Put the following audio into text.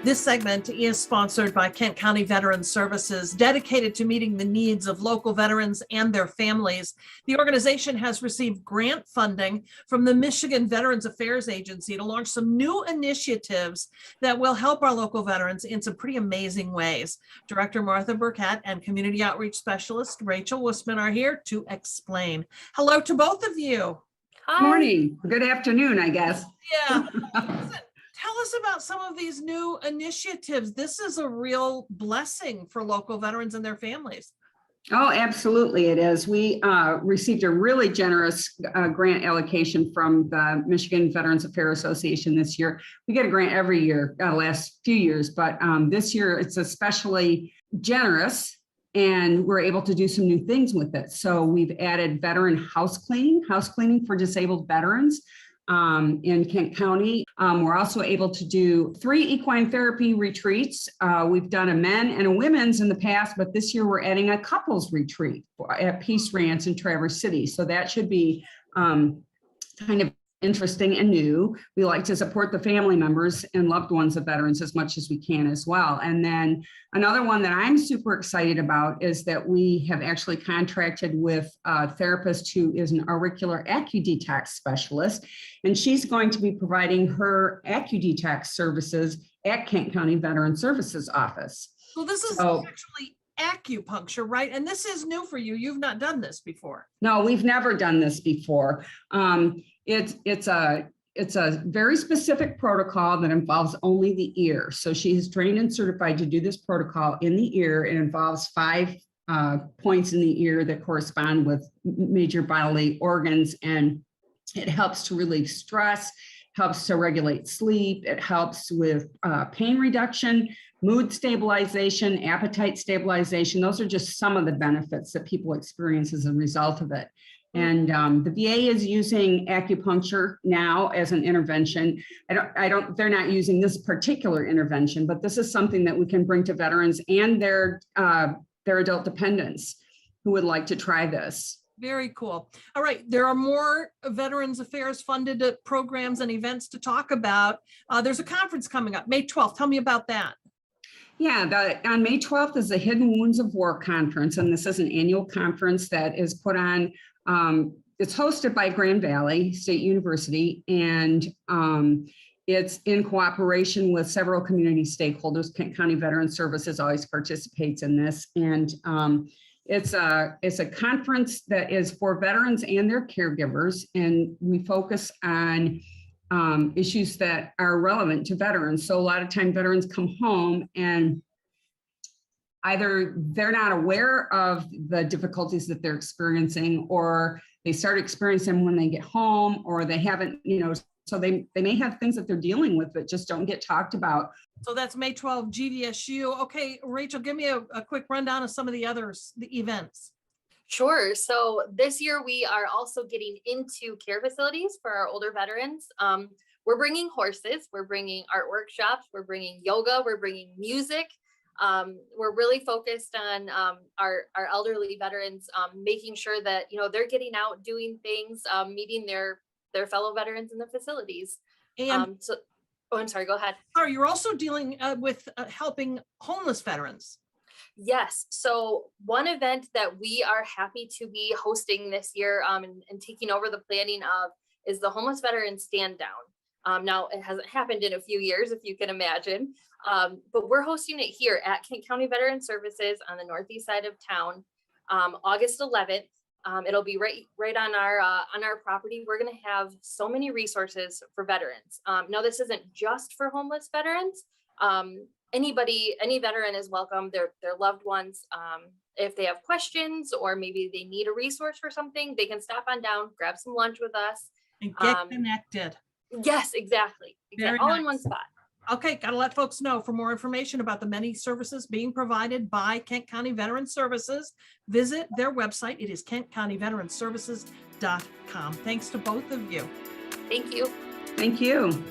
This segment is sponsored by Kent County Veterans Services, dedicated to meeting the needs of local veterans and their families. The organization has received grant funding from the Michigan Veterans Affairs Agency to launch some new initiatives that will help our local veterans in some pretty amazing ways. Director Martha Burkett and Community Outreach Specialist Rachel Wussman are here to explain. Hello to both of you. Hi. Morning. Good afternoon, I guess. Yeah. Tell us about some of these new initiatives. This is a real blessing for local veterans and their families. Oh, absolutely it is. We received a really generous grant allocation from the Michigan Veterans Affairs Association this year. We get a grant every year, last few years, but this year it's especially generous and we're able to do some new things with it. So we've added veteran house cleaning for disabled veterans. In Kent County. We're also able to do 3 equine therapy retreats. We've done a men and a women's in the past, but this year we're adding a couples retreat at Peace Ranch in Traverse City. So that should be kind of interesting and new. We like to support the family members and loved ones of veterans as much as we can as well. And then another one that I'm super excited about is that we have actually contracted with a therapist who is an auricular AcuDetox specialist, and she's going to be providing her AcuDetox services at Kent County Veteran Services Office. So this is actually acupuncture, right? And this is new for you. You've not done this before. No, we've never done this before. It's a very specific protocol that involves only the ear. So she is trained and certified to do this protocol in the ear. It involves 5 points in the ear that correspond with major bodily organs, and it helps to relieve stress, helps to regulate sleep. It helps with pain reduction, mood stabilization, appetite stabilization. Those are just some of the benefits that people experience as a result of it. And the VA is using acupuncture now as an intervention. They're not using this particular intervention, but this is something that we can bring to veterans and their adult dependents who would like to try this. Very cool. All right. There are more Veterans Affairs funded programs and events to talk about. There's a conference coming up May 12th. Tell me about that. Yeah, on May 12th is the Hidden Wounds of War Conference, and this is an annual conference that is put on. It's hosted by Grand Valley State University, and it's in cooperation with several community stakeholders. Kent County Veterans Services always participates in this, and it's a conference that is for veterans and their caregivers, and we focus on issues that are relevant to veterans. So a lot of time veterans come home and either they're not aware of the difficulties that they're experiencing, or they start experiencing them when they get home, or they haven't, so they may have things that they're dealing with that just don't get talked about. So that's May 12th, GVSU. Okay, Rachel, give me a quick rundown of some of the events. Sure. So this year we are also getting into care facilities for our older veterans. We're bringing horses, we're bringing art workshops, we're bringing yoga, we're bringing music. We're really focused on our elderly veterans, making sure that, they're getting out, doing things, meeting their fellow veterans in the facilities. And I'm sorry, go ahead. Sorry, you're also dealing with helping homeless veterans. Yes. So one event that we are happy to be hosting this year and taking over the planning of is the Homeless Veteran Stand Down. Now, it hasn't happened in a few years, if you can imagine, but we're hosting it here at Kent County Veteran Services on the northeast side of town, August 11th. It'll be right on our property. We're going to have so many resources for veterans. Now, this isn't just for homeless veterans. Any veteran is welcome, their loved ones. If they have questions or maybe they need a resource for something, they can stop on down, grab some lunch with us. And get connected. Yes, exactly. All nice. In one spot. Okay, got to let folks know. For more information about the many services being provided by Kent County Veteran Services, visit their website. It is kentcountyveteranservices.com. Thanks to both of you. Thank you. Thank you.